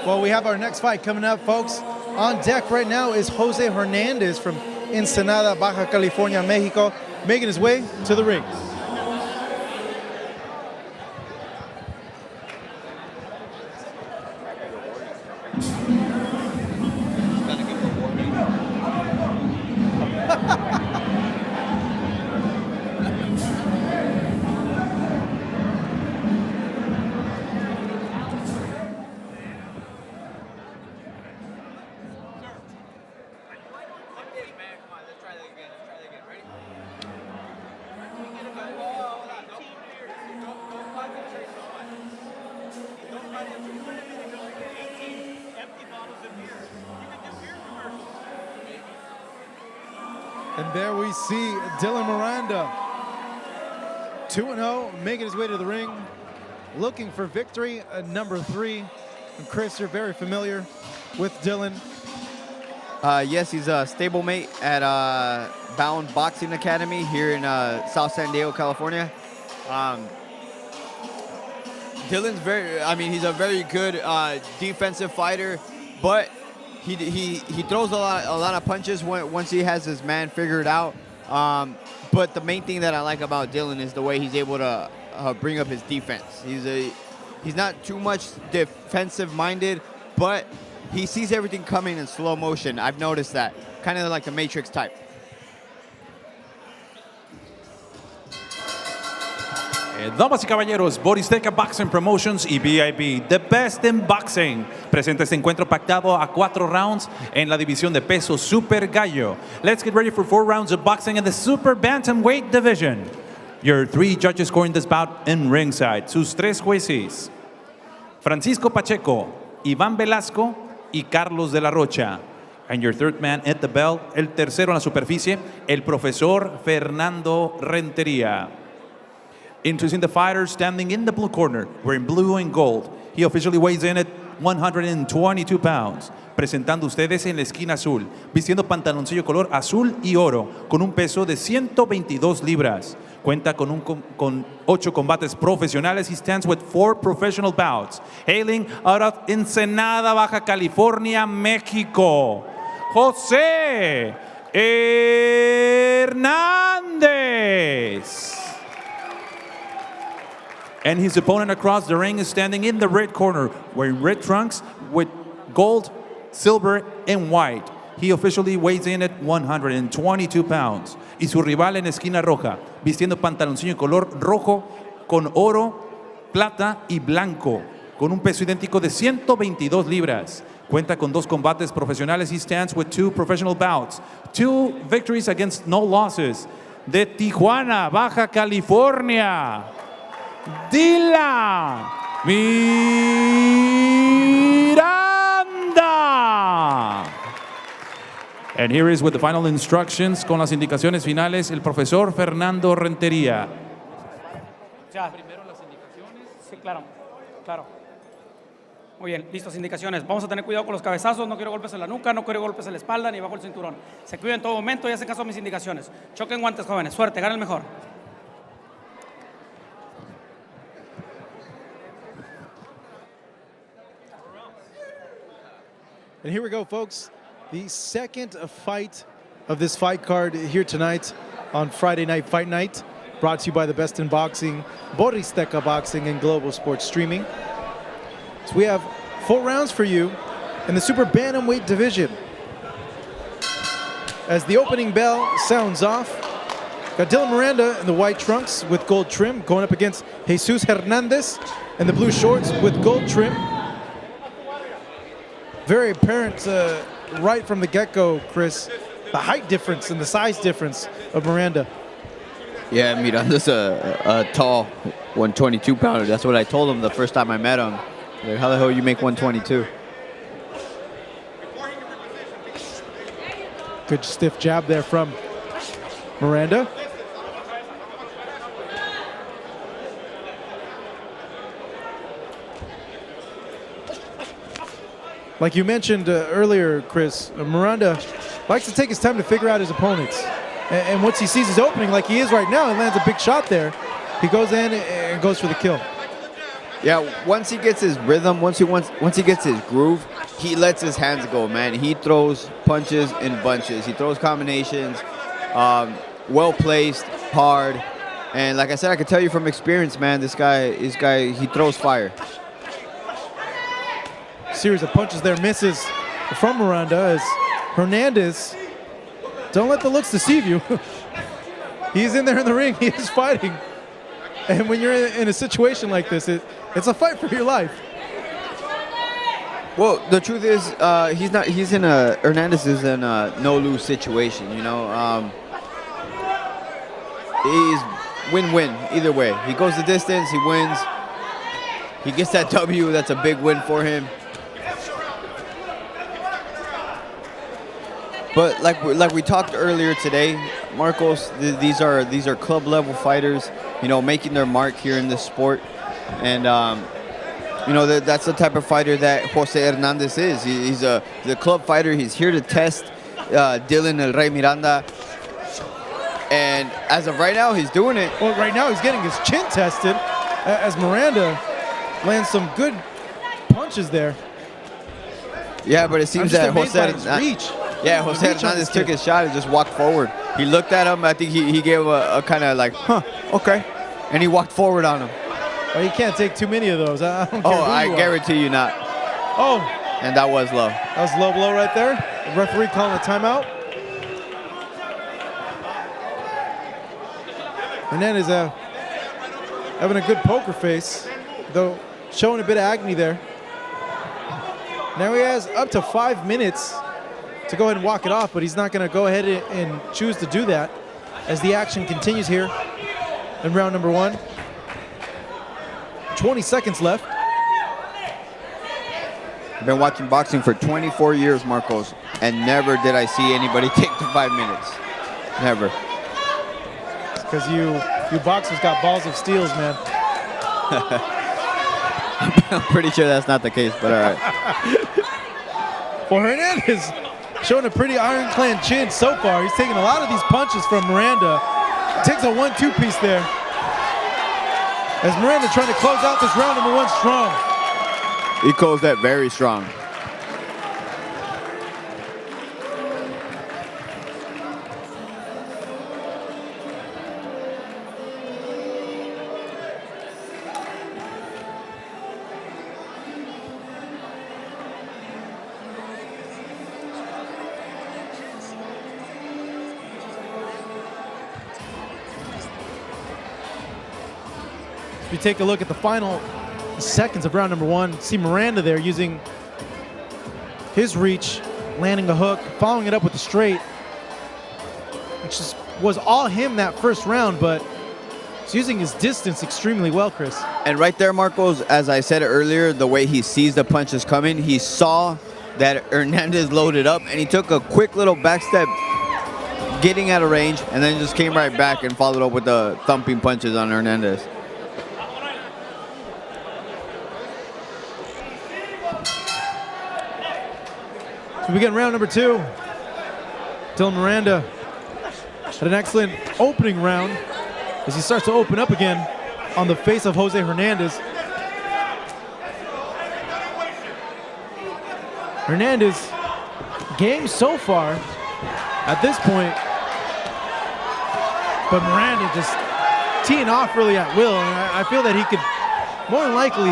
Well, we have our next fight coming up, folks. On deck right now is Jose Hernandez from Ensenada, Baja California, Mexico, making his way to the ring. And there we see Dilan Miranda, 2-0, making his way to the ring, looking for victory at number 3. And Chris, you're very familiar with Dilan. Yes, he's a stablemate at Bound Boxing Academy here in South San Diego, California. Dylan's he's a very good defensive fighter, but he throws a lot of punches once he has his man figured out. But the main thing that I like about Dilan is the way he's able to bring up his defense. He's not too much defensive minded, but he sees everything coming in slow motion. I've noticed that, kind of like the Matrix type. Damas y caballeros, Boristeca Boxing Promotions y VIP, The Best in Boxing, presenta este encuentro pactado a 4 rounds en la división de peso Super Gallo. Let's get ready for 4 rounds of boxing in the Super Bantamweight division. Your 3 judges scoring this bout in ringside. Sus 3 jueces: Francisco Pacheco, Iván Velasco y Carlos de la Rocha. And your 3rd man at the bell, el tercero en la superficie, el profesor Fernando Rentería. Introducing the fighter standing in the blue corner, wearing blue and gold. He officially weighs in at 122 pounds. Presentando ustedes en la esquina azul, vistiendo pantaloncillo color azul y oro, con un peso de 122 libras. Cuenta con 8 combates profesionales. He stands with 4 professional bouts. Hailing out of Ensenada, Baja California, Mexico, Jose Hernandez. And his opponent across the ring is standing in the red corner, wearing red trunks with gold, silver, and white. He officially weighs in at 122 pounds. Y su rival en esquina roja, vistiendo pantaloncillo color rojo con oro, plata y blanco, con un peso idéntico de 122 libras. Cuenta con 2 combates profesionales. He stands with 2 professional bouts, 2 victories against no losses. De Tijuana, Baja California, Dilan Miranda. And here is with the final instructions, con las indicaciones finales, el profesor Fernando Rentería. Ya. Primero las indicaciones. Sí, claro. Muy bien, listas indicaciones. Vamos a tener cuidado con los cabezazos, no quiero golpes en la nuca, no quiero golpes en la espalda ni bajo el cinturón. Se cuida en todo momento y hacen caso a mis indicaciones. Choquen guantes, jóvenes. Suerte, gana el mejor. And here we go, folks. The second fight of this fight card here tonight on Friday Night Fight Night, brought to you by the Best in Boxing, Boristeca Boxing, and Global Sports Streaming. So we have 4 rounds for you in the Super Bantamweight division. As the opening bell sounds off, got Dilan Miranda in the white trunks with gold trim going up against Jesus Hernandez in the blue shorts with gold trim. Very apparent right from the get-go, Chris, the height difference and the size difference of Miranda. Yeah, Miranda's a tall 122-pounder. That's what I told him the first time I met him. Like, how the hell you make 122? Good stiff jab there from Miranda. Like you mentioned earlier, Chris, Miranda likes to take his time to figure out his opponents. And once he sees his opening, like he is right now, and lands a big shot there, he goes in and goes for the kill. Yeah, once he gets his rhythm, once he gets his groove, he lets his hands go, man. He throws punches in bunches. He throws combinations, well placed, hard, and like I said, I can tell you from experience, man. This guy, he throws fire. Series of punches there misses from Miranda as Hernandez. Don't let the looks deceive you. He's in there in the ring. He is fighting. And when you're in a situation like this, it's a fight for your life. Well, the truth is, Hernandez is in a no-lose situation, you know. He's win-win either way. He goes the distance, he wins. He gets that W, that's a big win for him. But like we talked earlier today, Marcos, these are club level fighters, you know, making their mark here in this sport, and you know that's the type of fighter that Jose Hernandez is. He's a club fighter. He's here to test Dilan El Rey Miranda, and as of right now, he's doing it. Well, right now he's getting his chin tested as Miranda lands some good punches there. Yeah, but it seems that Jose reach. Yeah, Jose Hernandez took his shot and just walked forward. He looked at him. I think he gave a kind of like, huh, okay. And he walked forward on him. Well, you can't take too many of those. I don't care who I you guarantee you not. Oh. And that was low. That was low blow right there. The referee calling a timeout. Hernandez having a good poker face, though showing a bit of agony there. Now he has up to 5 minutes to go ahead and walk it off, but he's not going to go ahead and choose to do that as the action continues here in round number 1. 20 seconds left. I've been watching boxing for 24 years, Marcos, and never did I see anybody take the 5 minutes. Never. It's because you boxers got balls of steels, man. I'm pretty sure that's not the case, but all right. Well, Hernandez showing a pretty ironclad chin so far. He's taking a lot of these punches from Miranda. Takes a 1-2 piece there. As Miranda trying to close out this round number 1 strong. He closed that very strong. If you take a look at the final seconds of round number 1, see Miranda there using his reach, landing a hook, following it up with a straight, which was all him that first round, but he's using his distance extremely well, Chris. And right there, Marcos, as I said earlier, the way he sees the punches coming, he saw that Hernandez loaded up, and he took a quick little back step, getting out of range, and then just came right back and followed up with the thumping punches on Hernandez. So we get round number 2. Dilan Miranda had an excellent opening round as he starts to open up again on the face of Jose Hernandez. Hernandez, game so far at this point, but Miranda just teeing off really at will, and I feel that he could more than likely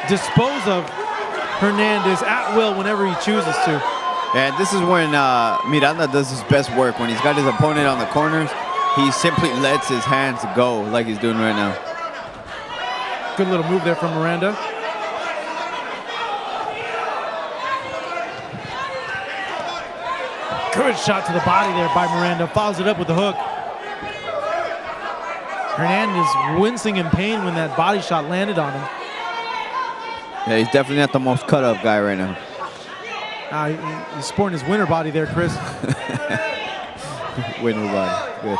dispose of Hernandez at will whenever he chooses to. And this is when Miranda does his best work. When he's got his opponent on the corners, he simply lets his hands go like he's doing right now. Good little move there from Miranda. Good shot to the body there by Miranda. Follows it up with the hook. Hernandez wincing in pain when that body shot landed on him. Yeah, he's definitely not the most cut up guy right now. He's sporting his winter body there, Chris. Winter body, good.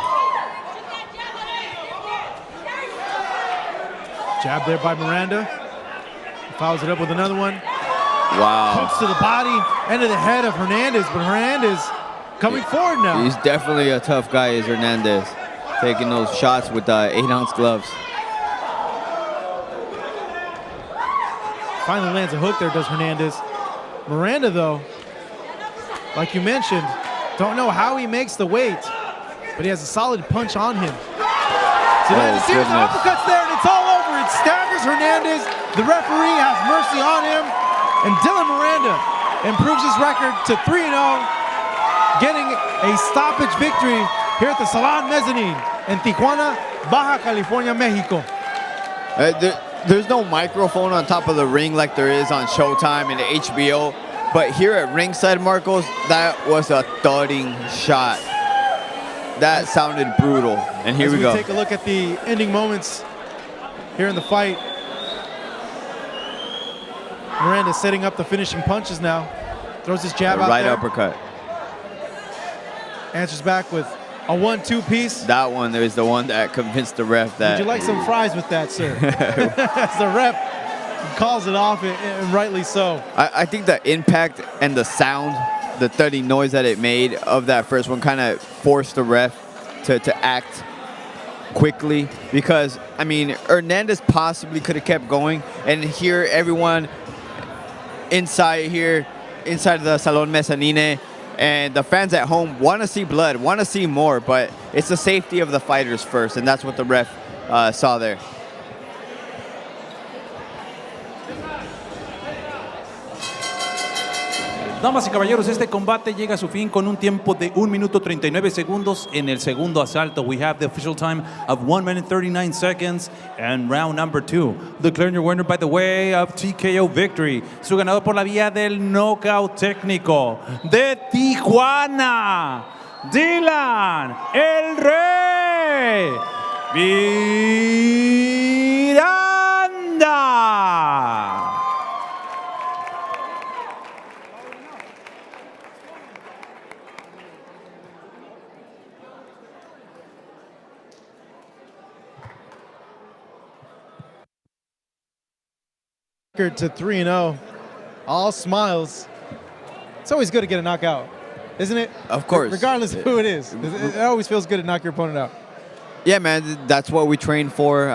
Jab there by Miranda. Follows it up with another one. Wow. Hooks to the body and to the head of Hernandez, but Hernandez coming forward now. He's definitely a tough guy, is Hernandez. Taking those shots with 8-ounce gloves. Finally lands a hook there, does Hernandez. Miranda, though, like you mentioned, don't know how he makes the weight, but he has a solid punch on him. So there's a series of uppercuts there, and it's all over. It staggers Hernandez. The referee has mercy on him, and Dilan Miranda improves his record to 3-0, getting a stoppage victory here at the Salon Mezzanine in Tijuana, Baja California, Mexico. There's no microphone on top of the ring like there is on Showtime and HBO, but here at ringside, Marcos, that was a thudding shot. That sounded brutal, and here we go. Take a look at the ending moments here in the fight. Miranda setting up the finishing punches now. Throws his jab out right there. Uppercut. Answers back with a 1-2 piece. That one, there's the one that convinced the ref that. Would you like some fries with that, sir? As the ref calls it off, and rightly so. I think the impact and the sound, the thudding noise that it made of that first one kind of forced the ref to act quickly, because, I mean, Hernandez possibly could have kept going, and here everyone inside the Salon Mezzanine and the fans at home want to see blood, want to see more, but it's the safety of the fighters first, and that's what the ref saw there. Damas y caballeros, este combate llega a su fin con un tiempo de 1 minuto 39 segundos en el segundo asalto. We have the official time of 1 minute 39 seconds and round number 2. Declaring your winner by the way of TKO victory. Su ganador por la vía del knockout técnico de Tijuana, Dilan el Rey Miranda. To 3-0, all smiles. It's always good to get a knockout, isn't it? Of course. Regardless of who it is. It always feels good to knock your opponent out. Yeah, man, that's what we train for.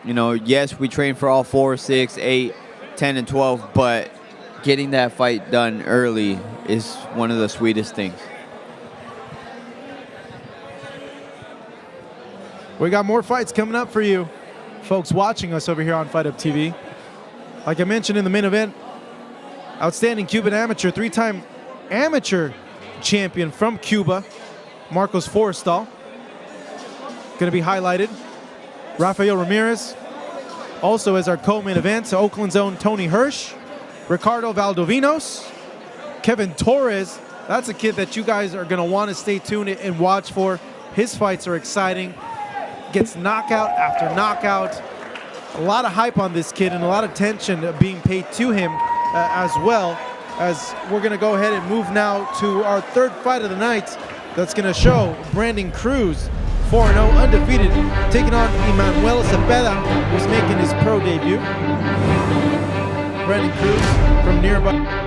You know, yes, we train for all 4, 6, 8, 10, and 12, but getting that fight done early is one of the sweetest things. We got more fights coming up for you, folks watching us over here on Fight Up TV. Like I mentioned in the main event, outstanding Cuban amateur, 3-time amateur champion from Cuba, Marcos Forrestal, going to be highlighted. Rafael Ramirez, also as our co-main event, Oakland's own Tony Hirsch, Ricardo Valdovinos, Kevin Torres. That's a kid that you guys are going to want to stay tuned and watch for. His fights are exciting. Gets knockout after knockout. A lot of hype on this kid and a lot of attention being paid to him as well, as we're going to go ahead and move now to our third fight of the night. That's going to show Brandon Cruz, 4-0, undefeated, taking on Emmanuel Cepeda, who's making his pro debut. Brandon Cruz from nearby.